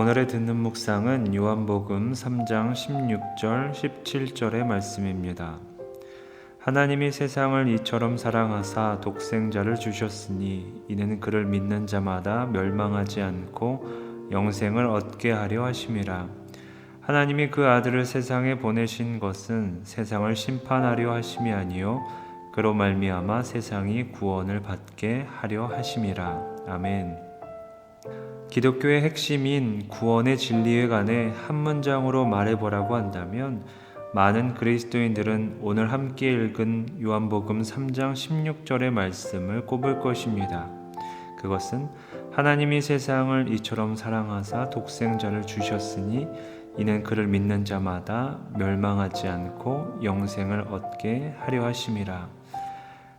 오늘의 듣는 묵상은 요한복음 3장 16절 17절의 말씀입니다. 하나님이 세상을 이처럼 사랑하사 독생자를 주셨으니 이는 그를 믿는 자마다 멸망하지 않고 영생을 얻게 하려 하심이라. 하나님이 그 아들을 세상에 보내신 것은 세상을 심판하려 하심이 아니요 그로 말미암아 세상이 구원을 받게 하려 하심이라. 아멘. 기독교의 핵심인 구원의 진리에 관해 한 문장으로 말해보라고 한다면 많은 그리스도인들은 오늘 함께 읽은 요한복음 3장 16절의 말씀을 꼽을 것입니다. 그것은 하나님이 세상을 이처럼 사랑하사 독생자를 주셨으니 이는 그를 믿는 자마다 멸망하지 않고 영생을 얻게 하려 하심이라.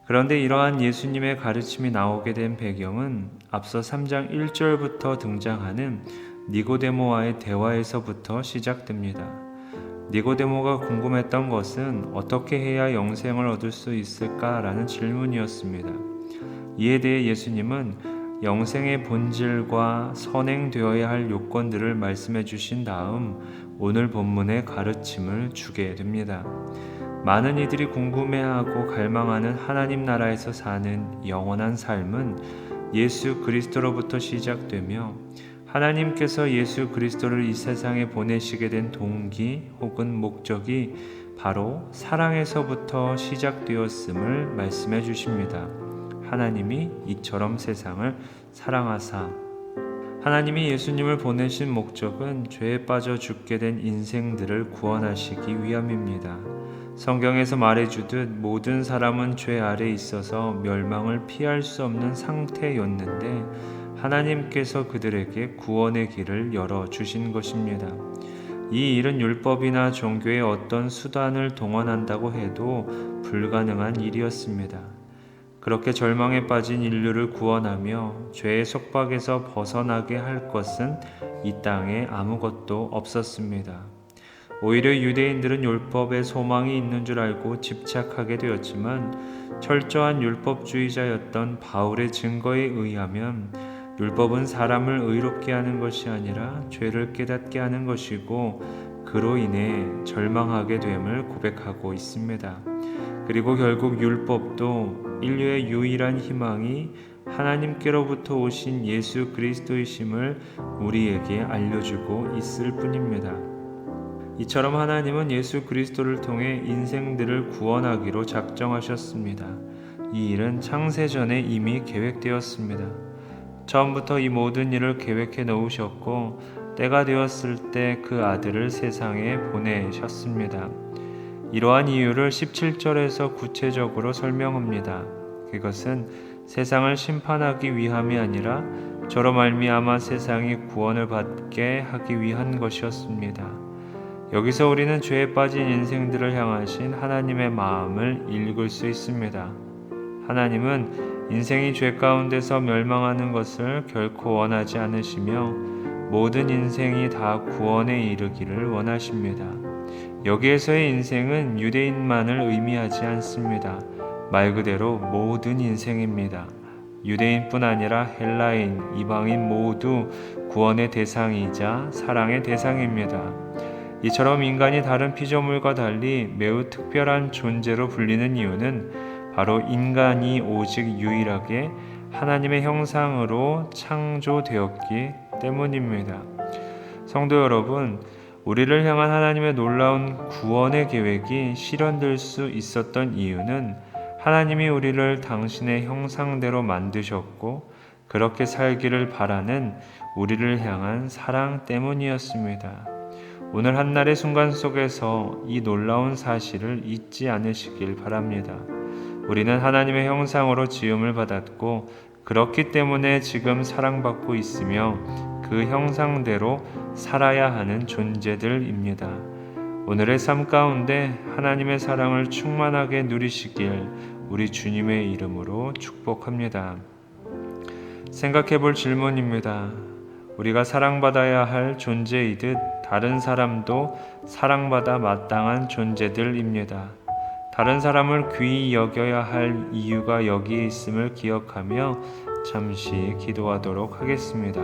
그런데 이러한 예수님의 가르침이 나오게 된 배경은 앞서 3장 1절부터 등장하는 니고데모와의 대화에서부터 시작됩니다. 니고데모가 궁금했던 것은 어떻게 해야 영생을 얻을 수 있을까라는 질문이었습니다. 이에 대해 예수님은 영생의 본질과 선행되어야 할 요건들을 말씀해 주신 다음 오늘 본문의 가르침을 주게 됩니다. 많은 이들이 궁금해하고 갈망하는 하나님 나라에서 사는 영원한 삶은 예수 그리스도로부터 시작되며 하나님께서 예수 그리스도를 이 세상에 보내시게 된 동기 혹은 목적이 바로 사랑에서부터 시작되었음을 말씀해 주십니다. 하나님이 이처럼 세상을 사랑하사. 하나님이 예수님을 보내신 목적은 죄에 빠져 죽게 된 인생들을 구원하시기 위함입니다. 성경에서 말해주듯 모든 사람은 죄 아래 있어서 멸망을 피할 수 없는 상태였는데 하나님께서 그들에게 구원의 길을 열어주신 것입니다. 이 일은 율법이나 종교의 어떤 수단을 동원한다고 해도 불가능한 일이었습니다. 그렇게 절망에 빠진 인류를 구원하며 죄의 속박에서 벗어나게 할 것은 이 땅에 아무것도 없었습니다. 오히려 유대인들은 율법에 소망이 있는 줄 알고 집착하게 되었지만 철저한 율법주의자였던 바울의 증거에 의하면 율법은 사람을 의롭게 하는 것이 아니라 죄를 깨닫게 하는 것이고 그로 인해 절망하게 됨을 고백하고 있습니다. 그리고 결국 율법도 인류의 유일한 희망이 하나님께로부터 오신 예수 그리스도이심을 우리에게 알려주고 있을 뿐입니다. 이처럼 하나님은 예수 그리스도를 통해 인생들을 구원하기로 작정하셨습니다. 이 일은 창세전에 이미 계획되었습니다. 처음부터 이 모든 일을 계획해 놓으셨고 때가 되었을 때 그 아들을 세상에 보내셨습니다. 이러한 이유를 17절에서 구체적으로 설명합니다. 그것은 세상을 심판하기 위함이 아니라 저로 말미암아 세상이 구원을 받게 하기 위한 것이었습니다. 여기서 우리는 죄에 빠진 인생들을 향하신 하나님의 마음을 읽을 수 있습니다. 하나님은 인생이 죄 가운데서 멸망하는 것을 결코 원하지 않으시며 모든 인생이 다 구원에 이르기를 원하십니다. 여기에서의 인생은 유대인만을 의미하지 않습니다. 말 그대로 모든 인생입니다. 유대인뿐 아니라 헬라인, 이방인 모두 구원의 대상이자 사랑의 대상입니다. 이처럼 인간이 다른 피조물과 달리 매우 특별한 존재로 불리는 이유는 바로 인간이 오직 유일하게 하나님의 형상으로 창조되었기 때문입니다. 성도 여러분, 우리를 향한 하나님의 놀라운 구원의 계획이 실현될 수 있었던 이유는 하나님이 우리를 당신의 형상대로 만드셨고 그렇게 살기를 바라는 우리를 향한 사랑 때문이었습니다. 오늘 한날의 순간 속에서 이 놀라운 사실을 잊지 않으시길 바랍니다. 우리는 하나님의 형상으로 지음을 받았고 그렇기 때문에 지금 사랑받고 있으며 그 형상대로 살아야 하는 존재들입니다. 오늘의 삶 가운데 하나님의 사랑을 충만하게 누리시길 우리 주님의 이름으로 축복합니다. 생각해 볼 질문입니다. 우리가 사랑받아야 할 존재이듯 다른 사람도 사랑받아 마땅한 존재들입니다. 다른 사람을 귀히 여겨야 할 이유가 여기에 있음을 기억하며 잠시 기도하도록 하겠습니다.